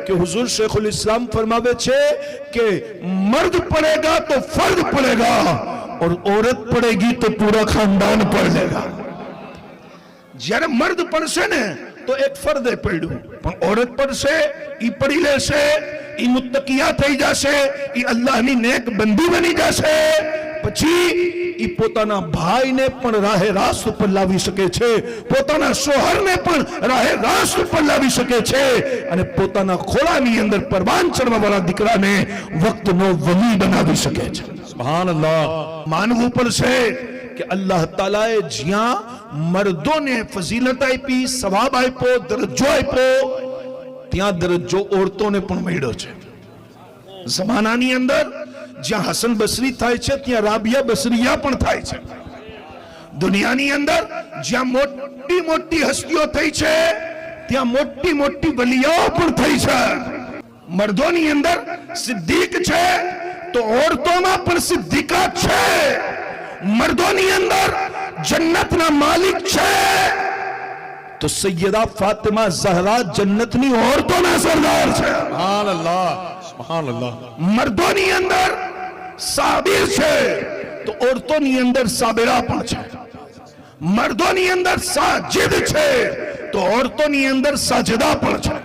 कि हुजूर शेखुल इस्लाम फरमावे छे कि मर्द पढ़ेगा तो फर्द पढ़ेगा और औरत पढ़ेगी तो पूरा खानदान पढ़ लेगा। જ્યારે મર્દ પડશે ને તો એક ફરદે પડ્યું, પણ औरत પડશે ઈ પડી લેશે, ઈ મુત્તકિયા થઈ જશે, ઈ અલ્લાહની નેક બંદી બની જશે, પછી ઈ પોતાના ભાઈને પણ રાહે રાસ્ત ઉપર લાવી શકે છે, પોતાના શોહરને પણ રાહે રાસ્ત ઉપર લાવી શકે છે, અને પોતાના ખોળાની અંદર પરવાન ચડવા વાળા દીકરાને વક્તનો વલી બનાવી શકે છે। સુબહાનઅલ્લાહ। માનવું પડશે कि अल्लाह तालाए ज्या मर्दों ने फजीलत आपी, सवाब आपो, दरजो आपो, त्या दरजो औरतों ने पण मळ्यो छे। जमानानी अंदर ज्या हसन बसरी थाय छे त्या राबिया बसरिया पण थाय छे। दुनियानी अंदर ज्या मोटी मोटी हस्तियों थई छे त्या मोटी मोटी वलियाओ पण थई छे। मर्दोनी अंदर सिद्दीक छे तो औरतों पण सिद्दीका छे। मर्दोनी अंदर जन्नतना मालिक छे तो सैयदा फातिमा ज़हरा जन्नतनी औरतोना सरदार छे। सुभान अल्लाह, सुभान अल्लाह। मर्दोनी अंदर साबिर छे तो औरतोनी अंदर साबिरा पण छे। मर्दोनी अंदर साजिद छे तो औरतोनी अंदर साजिदा पण छे।